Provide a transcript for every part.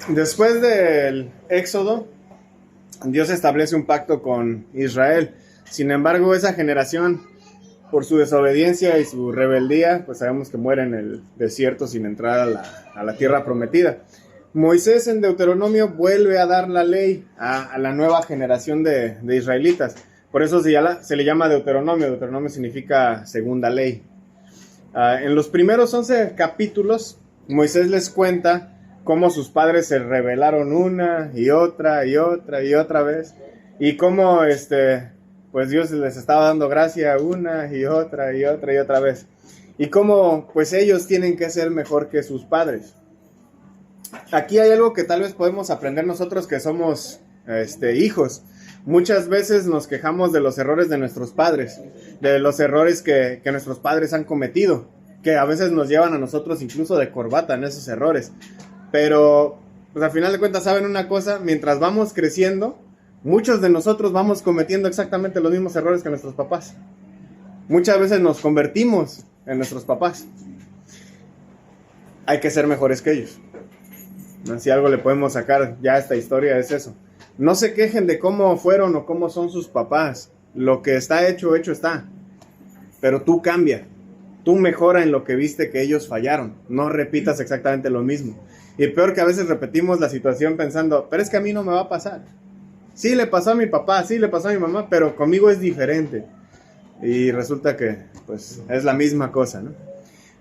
Después del Éxodo, Dios establece un pacto con Israel. Sin embargo, esa generación, por su desobediencia y su rebeldía, pues sabemos que muere en el desierto sin entrar a la tierra prometida. Moisés en Deuteronomio vuelve a dar la ley a la nueva generación de israelitas. Por eso se le llama Deuteronomio. Deuteronomio significa segunda ley. En los primeros 11 capítulos, Moisés les cuenta cómo sus padres se rebelaron una y otra y otra y otra vez, y cómo pues Dios les estaba dando gracia una y otra y otra y otra vez, y cómo pues ellos tienen que ser mejor que sus padres. Aquí hay algo que tal vez podemos aprender nosotros que somos hijos. Muchas veces nos quejamos de los errores de nuestros padres, de los errores que nuestros padres han cometido, que a veces nos llevan a nosotros incluso de corbata en esos errores. Pero, pues al final de cuentas, ¿saben una cosa? Mientras vamos creciendo, muchos de nosotros vamos cometiendo exactamente los mismos errores que nuestros papás. Muchas veces nos convertimos en nuestros papás. Hay que ser mejores que ellos. Si algo le podemos sacar ya a esta historia es eso. No se quejen de cómo fueron o cómo son sus papás. Lo que está hecho, hecho está. Pero tú cambia. Tú mejora en lo que viste que ellos fallaron. No repitas exactamente lo mismo. Y peor que a veces repetimos la situación pensando, pero es que a mí no me va a pasar. Sí le pasó a mi papá, sí le pasó a mi mamá, pero conmigo es diferente. Y resulta que pues es la misma cosa, ¿no?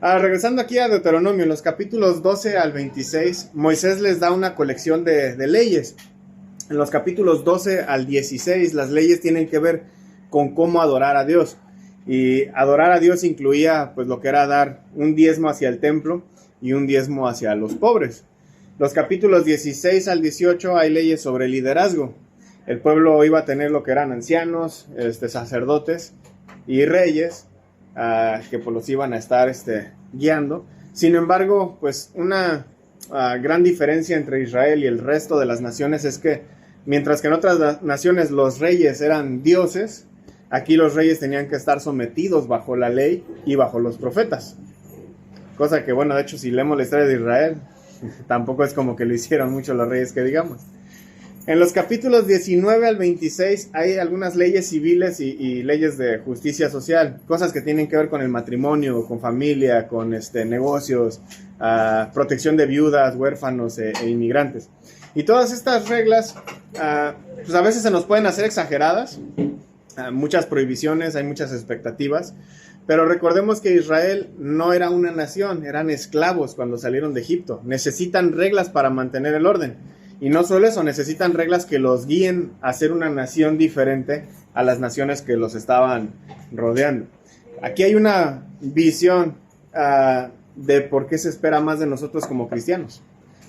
Regresando aquí a Deuteronomio, en los capítulos 12 al 26, Moisés les da una colección de leyes. En los capítulos 12 al 16, las leyes tienen que ver con cómo adorar a Dios. Y adorar a Dios incluía pues lo que era dar un diezmo hacia el templo y un diezmo hacia los pobres. Los capítulos 16 al 18 hay leyes sobre liderazgo. El pueblo iba a tener lo que eran ancianos, sacerdotes y reyes, que pues los iban a estar guiando. Sin embargo, pues una gran diferencia entre Israel y el resto de las naciones es que mientras que en otras naciones los reyes eran dioses, aquí los reyes tenían que estar sometidos bajo la ley y bajo los profetas. Cosa que, bueno, de hecho, si leemos la historia de Israel, tampoco es como que lo hicieron mucho los reyes que digamos. En los capítulos 19 al 26 hay algunas leyes civiles y leyes de justicia social, cosas que tienen que ver con el matrimonio, con familia, con negocios, protección de viudas, huérfanos e inmigrantes. Y todas estas reglas, pues a veces se nos pueden hacer exageradas, muchas prohibiciones, hay muchas expectativas, pero recordemos que Israel no era una nación, eran esclavos cuando salieron de Egipto. Necesitan reglas para mantener el orden. Y no solo eso, necesitan reglas que los guíen a ser una nación diferente a las naciones que los estaban rodeando. Aquí hay una visión de por qué se espera más de nosotros como cristianos.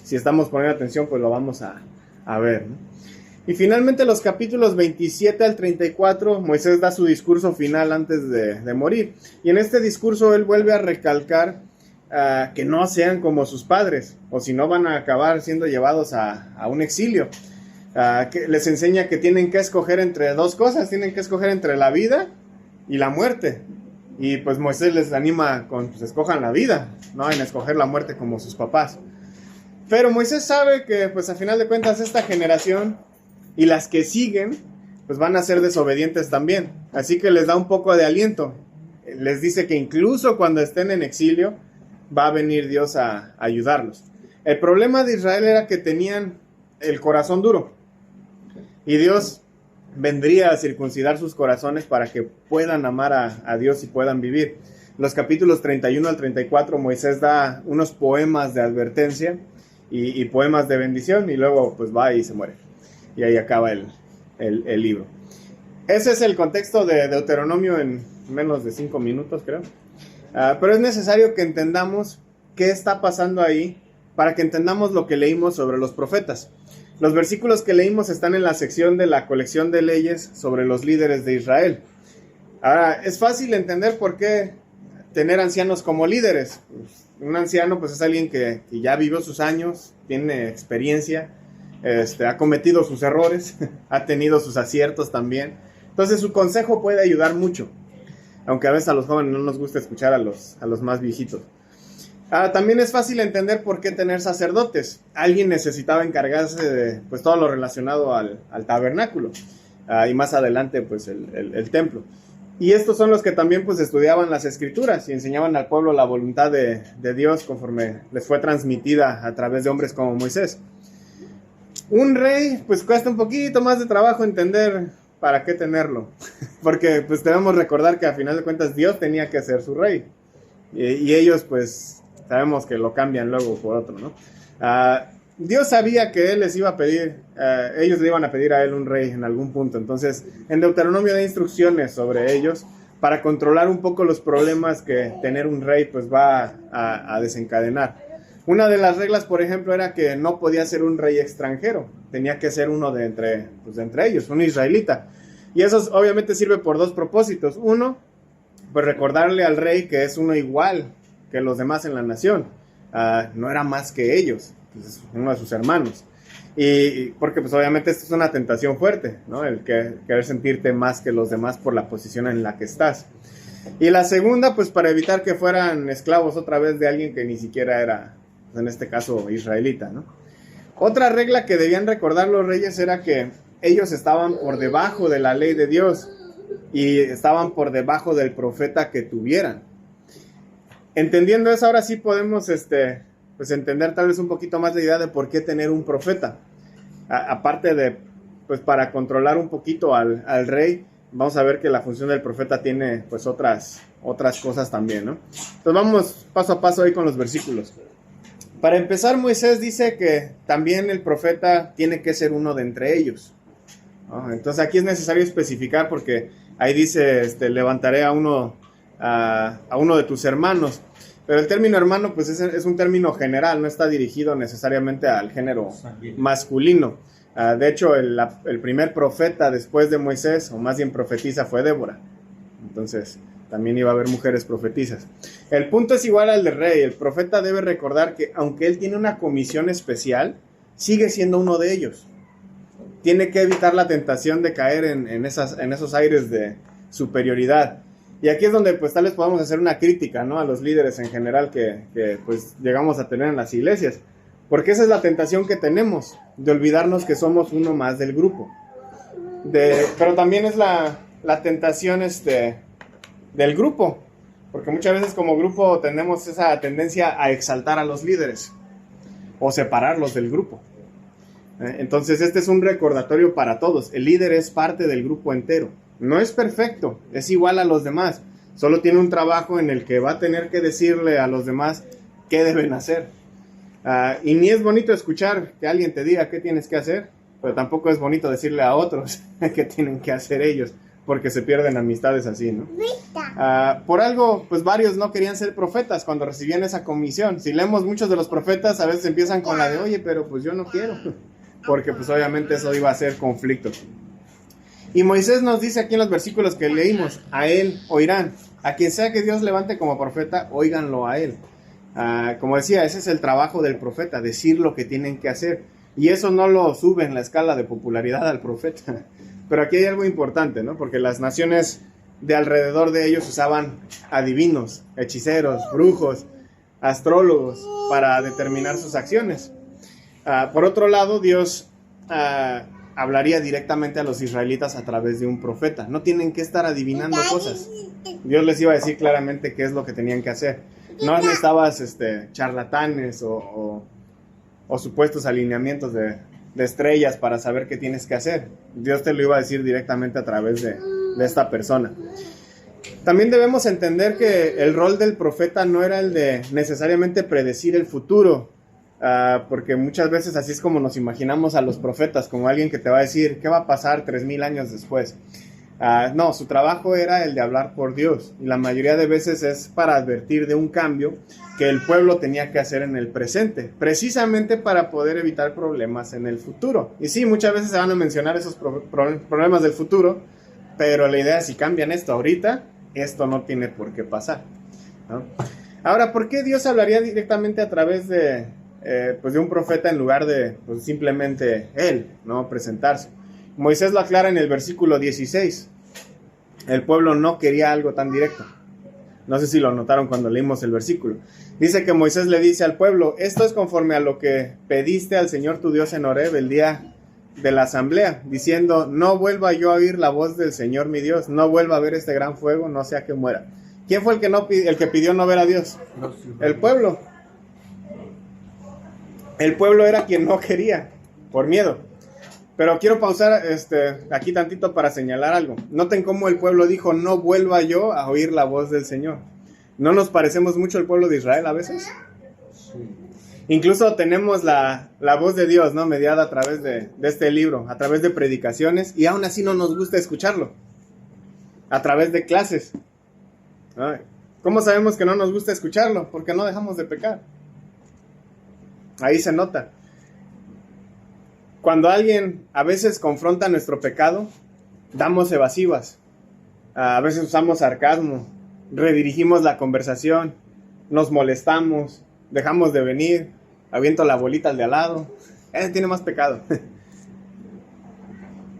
Si estamos poniendo atención, pues lo vamos a ver, ¿no? Y finalmente los capítulos 27 al 34, Moisés da su discurso final antes de morir. Y en este discurso él vuelve a recalcar que no sean como sus padres, o si no van a acabar siendo llevados a un exilio. Que les enseña que tienen que escoger entre dos cosas, tienen que escoger entre la vida y la muerte. Y pues Moisés les anima con, pues escojan la vida, no en escoger la muerte como sus papás. Pero Moisés sabe que pues a final de cuentas esta generación y las que siguen pues van a ser desobedientes también. Así que les da un poco de aliento. Les dice que incluso cuando estén en exilio va a venir Dios a ayudarlos. El problema de Israel era que tenían el corazón duro. Y Dios vendría a circuncidar sus corazones para que puedan amar a Dios y puedan vivir. Los capítulos 31 al 34 Moisés da unos poemas de advertencia y poemas de bendición y luego pues va y se muere. Y ahí acaba el libro. Ese es el contexto de Deuteronomio en menos de 5 minutos, creo. Pero es necesario que entendamos qué está pasando ahí para que entendamos lo que leímos sobre los profetas. Los versículos que leímos están en la sección de la colección de leyes sobre los líderes de Israel. Ahora, es fácil entender por qué tener ancianos como líderes. Un anciano pues es alguien que ya vivió sus años, tiene experiencia, ha cometido sus errores, ha tenido sus aciertos también. Entonces su consejo puede ayudar mucho, aunque a veces a los jóvenes no nos gusta escuchar a los más viejitos. También es fácil entender por qué tener sacerdotes. Alguien necesitaba encargarse de pues, todo lo relacionado al tabernáculo. Y más adelante pues el templo. Y estos son los que también pues estudiaban las escrituras y enseñaban al pueblo la voluntad de Dios conforme les fue transmitida a través de hombres como Moisés. Un rey pues cuesta un poquito más de trabajo entender para qué tenerlo, porque pues debemos recordar que a final de cuentas Dios tenía que ser su rey y ellos pues sabemos que lo cambian luego por otro, ¿no? Dios sabía que él les iba a pedir, ellos le iban a pedir a él un rey en algún punto. Entonces, en Deuteronomio da instrucciones sobre ellos para controlar un poco los problemas que tener un rey pues va a desencadenar. Una de las reglas, por ejemplo, era que no podía ser un rey extranjero, tenía que ser uno de entre ellos, un israelita. Y eso obviamente sirve por dos propósitos. Uno, pues recordarle al rey que es uno igual que los demás en la nación, no era más que ellos. Pues uno de sus hermanos, y porque pues obviamente esto es una tentación fuerte, ¿no? El querer sentirte más que los demás por la posición en la que estás. Y la segunda, pues para evitar que fueran esclavos otra vez de alguien que ni siquiera era, pues, en este caso, israelita, ¿no? Otra regla que debían recordar los reyes era que ellos estaban por debajo de la ley de Dios y estaban por debajo del profeta que tuvieran. Entendiendo eso, ahora sí podemos pues entender tal vez un poquito más la idea de por qué tener un profeta. Aparte de, pues para controlar un poquito al rey, vamos a ver que la función del profeta tiene pues otras cosas también, ¿no? Entonces vamos paso a paso ahí con los versículos. Para empezar, Moisés dice que también el profeta tiene que ser uno de entre ellos, ¿no? Entonces aquí es necesario especificar porque ahí dice, levantaré a uno de tus hermanos. Pero el término hermano pues es un término general, no está dirigido necesariamente al género masculino. De hecho, el primer profeta después de Moisés, o más bien profetisa, fue Débora. Entonces, también iba a haber mujeres profetizas. El punto es igual al del rey. El profeta debe recordar que aunque él tiene una comisión especial, sigue siendo uno de ellos. Tiene que evitar la tentación de caer en esos aires de superioridad. Y aquí es donde pues tal vez podamos hacer una crítica, ¿no? A los líderes en general que pues llegamos a tener en las iglesias. Porque esa es la tentación que tenemos, de olvidarnos que somos uno más del grupo. Pero también es la tentación del grupo. Porque muchas veces como grupo tenemos esa tendencia a exaltar a los líderes o separarlos del grupo. Entonces este es un recordatorio para todos. El líder es parte del grupo entero. No es perfecto, es igual a los demás. Solo tiene un trabajo en el que va a tener que decirle a los demás qué deben hacer. Y ni es bonito escuchar que alguien te diga qué tienes que hacer, pero tampoco es bonito decirle a otros qué tienen que hacer ellos, porque se pierden amistades así, ¿no? Por algo, pues varios no querían ser profetas cuando recibían esa comisión. Si leemos muchos de los profetas, a veces empiezan con la de, oye, pero pues yo no quiero, porque pues obviamente eso iba a ser conflicto. Y Moisés nos dice aquí en los versículos que leímos, a él oirán. A quien sea que Dios levante como profeta, óiganlo a él. Como decía, ese es el trabajo del profeta, decir lo que tienen que hacer. Y eso no lo sube en la escala de popularidad al profeta. Pero aquí hay algo importante, ¿no? Porque las naciones de alrededor de ellos usaban adivinos, hechiceros, brujos, astrólogos para determinar sus acciones. Por otro lado, Dios hablaría directamente a los israelitas a través de un profeta. No tienen que estar adivinando cosas. Dios les iba a decir claramente qué es lo que tenían que hacer. No necesitabas charlatanes o supuestos alineamientos de estrellas para saber qué tienes que hacer. Dios te lo iba a decir directamente a través de esta persona. También debemos entender que el rol del profeta no era el de necesariamente predecir el futuro, porque muchas veces así es como nos imaginamos a los profetas, como alguien que te va a decir qué va a pasar 3000 años después. No, su trabajo era el de hablar por Dios, y la mayoría de veces es para advertir de un cambio que el pueblo tenía que hacer en el presente, precisamente para poder evitar problemas en el futuro. Y sí, muchas veces se van a mencionar esos problemas del futuro, pero la idea es si cambian esto ahorita, esto no tiene por qué pasar, ¿no? Ahora, ¿por qué Dios hablaría directamente a través de un profeta en lugar de pues, simplemente él, ¿no? Presentarse? Moisés lo aclara en el versículo 16. El pueblo no quería algo tan directo. No sé si lo notaron cuando leímos el versículo. Dice que Moisés le dice al pueblo, esto es conforme a lo que pediste al Señor tu Dios en Horeb el día de la asamblea, diciendo, no vuelva yo a oír la voz del Señor mi Dios, no vuelva a ver este gran fuego, no sea que muera. ¿Quién fue el que pidió no ver a Dios? El pueblo. El pueblo era quien no quería, por miedo. Pero quiero pausar aquí tantito para señalar algo. Noten cómo el pueblo dijo, no vuelva yo a oír la voz del Señor. ¿No nos parecemos mucho al pueblo de Israel a veces? Sí. Incluso tenemos la voz de Dios, ¿no? Mediada a través de este libro, a través de predicaciones, y aún así no nos gusta escucharlo. A través de clases. Ay, ¿cómo sabemos que no nos gusta escucharlo? Porque no dejamos de pecar. Ahí se nota. Cuando alguien a veces confronta nuestro pecado, damos evasivas. A veces usamos sarcasmo, redirigimos la conversación, nos molestamos, dejamos de venir, aviento la bolita al de al lado. Tiene más pecado.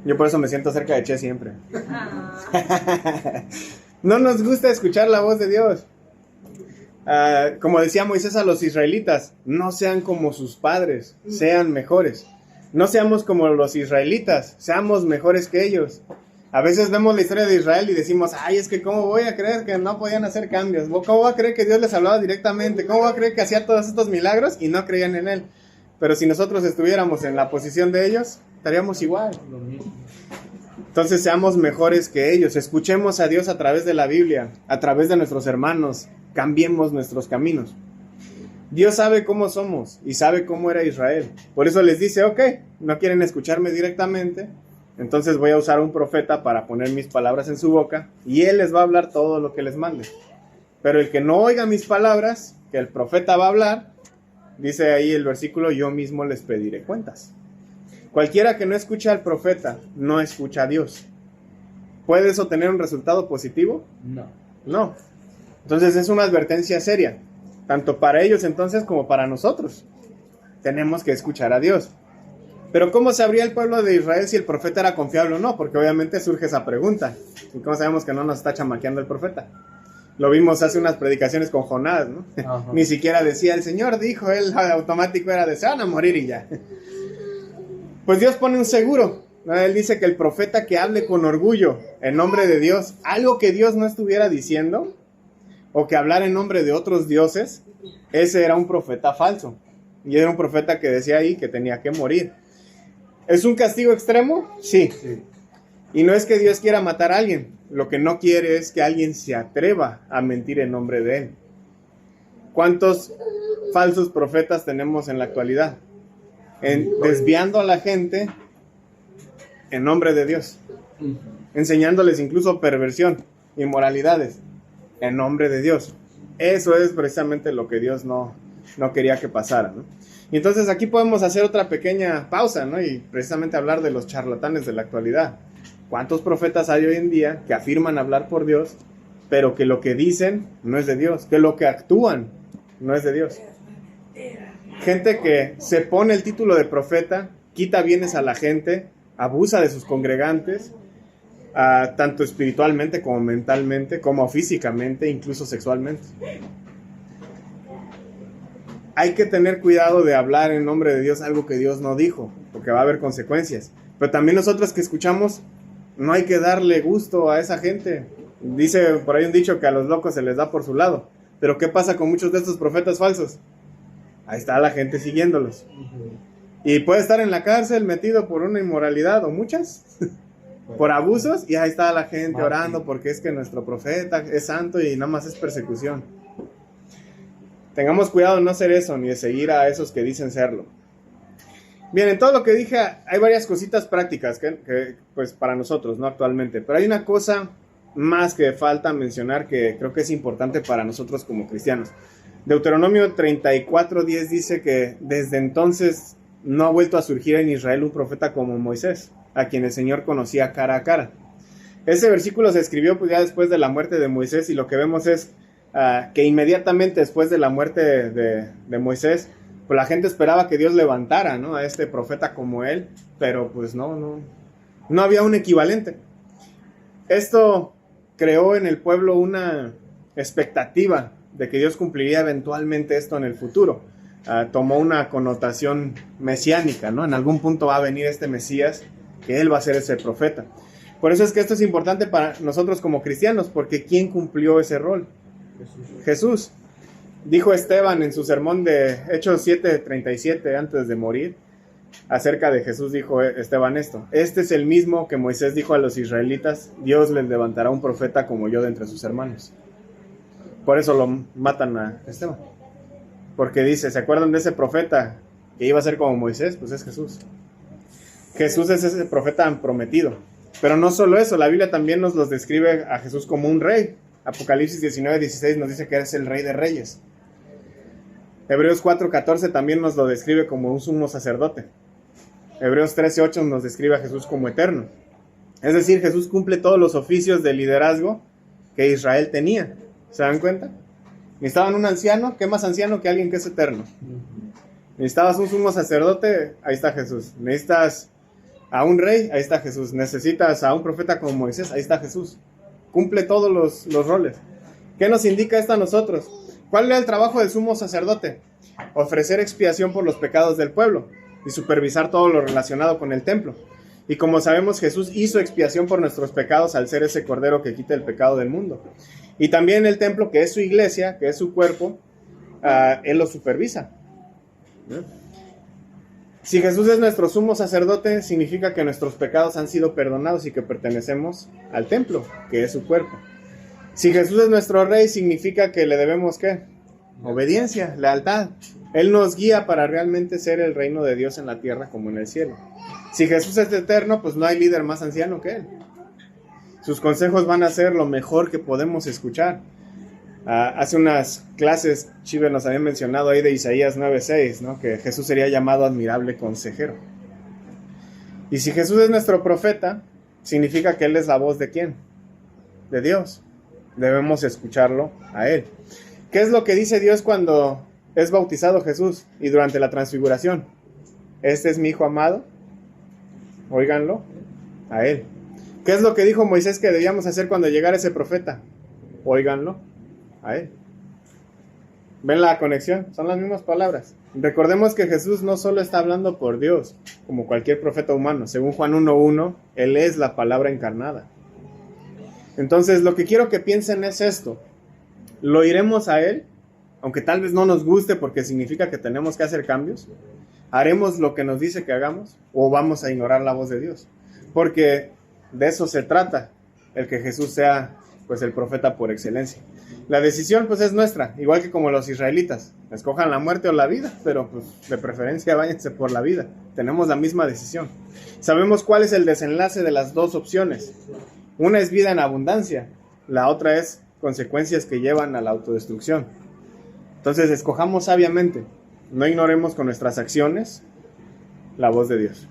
Yo por eso me siento cerca de Che siempre. No nos gusta escuchar la voz de Dios. Como decía Moisés a los israelitas, no sean como sus padres, sean mejores. No seamos como los israelitas, seamos mejores que ellos. A veces vemos la historia de Israel y decimos, ay, es que cómo voy a creer que no podían hacer cambios, cómo voy a creer que Dios les hablaba directamente, cómo voy a creer que hacía todos estos milagros y no creían en Él. Pero si nosotros estuviéramos en la posición de ellos, estaríamos igual. Entonces seamos mejores que ellos, escuchemos a Dios a través de la Biblia, a través de nuestros hermanos, cambiemos nuestros caminos. Dios sabe cómo somos y sabe cómo era Israel. Por eso les dice, ok, no quieren escucharme directamente, entonces voy a usar un profeta para poner mis palabras en su boca y él les va a hablar todo lo que les mande. Pero el que no oiga mis palabras, que el profeta va a hablar, dice ahí el versículo, yo mismo les pediré cuentas. Cualquiera que no escucha al profeta, no escucha a Dios. ¿Puede eso tener un resultado positivo? No. Entonces es una advertencia seria, tanto para ellos entonces como para nosotros. Tenemos que escuchar a Dios. Pero ¿cómo sabría el pueblo de Israel si el profeta era confiable o no? Porque obviamente surge esa pregunta. ¿Y cómo sabemos que no nos está chamaqueando el profeta? Lo vimos hace unas predicaciones con Jonás, ¿no? Ni siquiera decía, el Señor dijo, él automático era de se van a morir y ya. Pues Dios pone un seguro. Él dice que el profeta que hable con orgullo en nombre de Dios, algo que Dios no estuviera diciendo, o que hablar en nombre de otros dioses, ese era un profeta falso. Y era un profeta que decía ahí que tenía que morir. ¿Es un castigo extremo? Sí. Y no es que Dios quiera matar a alguien. Lo que no quiere es que alguien se atreva a mentir en nombre de Él. ¿Cuántos falsos profetas tenemos en la actualidad? Desviando a la gente en nombre de Dios. Enseñándoles incluso perversión, inmoralidades, en nombre de Dios. Eso es precisamente lo que Dios no quería que pasara, ¿no? Y entonces aquí podemos hacer otra pequeña pausa, ¿no? Y precisamente hablar de los charlatanes de la actualidad. ¿Cuántos profetas hay hoy en día que afirman hablar por Dios, pero que lo que dicen no es de Dios? Que lo que actúan no es de Dios. Gente que se pone el título de profeta, quita bienes a la gente, abusa de sus congregantes, tanto espiritualmente como mentalmente, como físicamente, incluso sexualmente. Hay que tener cuidado de hablar en nombre de Dios algo que Dios no dijo, porque va a haber consecuencias. Pero también nosotros que escuchamos, no hay que darle gusto a esa gente. Dice por ahí un dicho que a los locos se les da por su lado. Pero ¿qué pasa con muchos de estos profetas falsos? Ahí está la gente siguiéndolos. Y puede estar en la cárcel metido por una inmoralidad o muchas, por abusos, y ahí está la gente orando porque es que nuestro profeta es santo y nada más es persecución. Tengamos cuidado de no hacer eso, ni de seguir a esos que dicen serlo. Bien, en todo lo que dije hay varias cositas prácticas que pues para nosotros, no actualmente. Pero hay una cosa más que falta mencionar que creo que es importante para nosotros como cristianos. Deuteronomio 34:10 dice que desde entonces no ha vuelto a surgir en Israel un profeta como Moisés, a quien el Señor conocía cara a cara. Ese versículo se escribió pues ya después de la muerte de Moisés, y lo que vemos es que inmediatamente después de la muerte de Moisés, pues la gente esperaba que Dios levantara, ¿no?, a este profeta como él, pero pues no había un equivalente. Esto creó en el pueblo una expectativa de que Dios cumpliría eventualmente esto en el futuro. Tomó una connotación mesiánica, ¿no? En algún punto va a venir este Mesías, que él va a ser ese profeta. Por eso es que esto es importante para nosotros como cristianos, porque ¿quién cumplió ese rol? Jesús. Dijo Esteban en su sermón de Hechos 7:37, antes de morir, acerca de Jesús, dijo Esteban esto: este es el mismo que Moisés dijo a los israelitas, Dios les levantará un profeta como yo de entre sus hermanos. Por eso lo matan a Esteban, porque dice, ¿se acuerdan de ese profeta que iba a ser como Moisés? Pues es Jesús. Jesús es ese profeta prometido. Pero no solo eso, la Biblia también nos los describe a Jesús como un rey. Apocalipsis 19:16 nos dice que es el rey de reyes. Hebreos 4:14 también nos lo describe como un sumo sacerdote. Hebreos 13:8 nos describe a Jesús como eterno. Es decir, Jesús cumple todos los oficios de liderazgo que Israel tenía. ¿Se dan cuenta? Necesitaban un anciano, ¿qué más anciano que alguien que es eterno? Necesitabas un sumo sacerdote, ahí está Jesús. Necesitas a un rey, ahí está Jesús. Necesitas a un profeta como Moisés, ahí está Jesús. Cumple todos los roles. ¿Qué nos indica esto a nosotros? ¿Cuál era el trabajo del sumo sacerdote? Ofrecer expiación por los pecados del pueblo y supervisar todo lo relacionado con el templo. Y como sabemos, Jesús hizo expiación por nuestros pecados al ser ese cordero que quita el pecado del mundo. Y también el templo, que es su iglesia, que es su cuerpo, Él lo supervisa. Si Jesús es nuestro sumo sacerdote, significa que nuestros pecados han sido perdonados y que pertenecemos al templo, que es su cuerpo. Si Jesús es nuestro rey, significa que le debemos, ¿qué? Obediencia, lealtad. Él nos guía para realmente ser el reino de Dios en la tierra como en el cielo. Si Jesús es eterno, pues no hay líder más anciano que Él. Sus consejos van a ser lo mejor que podemos escuchar. Hace unas clases, Chiver nos había mencionado ahí de Isaías 9:6, ¿no? Que Jesús sería llamado admirable consejero. Y si Jesús es nuestro profeta, significa que Él es la voz ¿de quién? De Dios. Debemos escucharlo a Él. ¿Qué es lo que dice Dios cuando es bautizado Jesús y durante la transfiguración? Este es mi Hijo amado, óiganlo a Él. ¿Qué es lo que dijo Moisés que debíamos hacer cuando llegara ese profeta? Óiganlo a Él. ¿Ven la conexión? Son las mismas palabras. Recordemos que Jesús no solo está hablando por Dios, como cualquier profeta humano. Según Juan 1:1, Él es la palabra encarnada. Entonces, lo que quiero que piensen es esto. ¿Lo iremos a Él? Aunque tal vez no nos guste porque significa que tenemos que hacer cambios. ¿Haremos lo que nos dice que hagamos? ¿O vamos a ignorar la voz de Dios? Porque de eso se trata, el que Jesús sea pues el profeta por excelencia. La decisión pues es nuestra, igual que como los israelitas. Escojan la muerte o la vida, pero pues de preferencia váyanse por la vida. Tenemos la misma decisión. Sabemos cuál es el desenlace de las dos opciones. Una es vida en abundancia, la otra es consecuencias que llevan a la autodestrucción. Entonces escojamos sabiamente, no ignoremos con nuestras acciones la voz de Dios.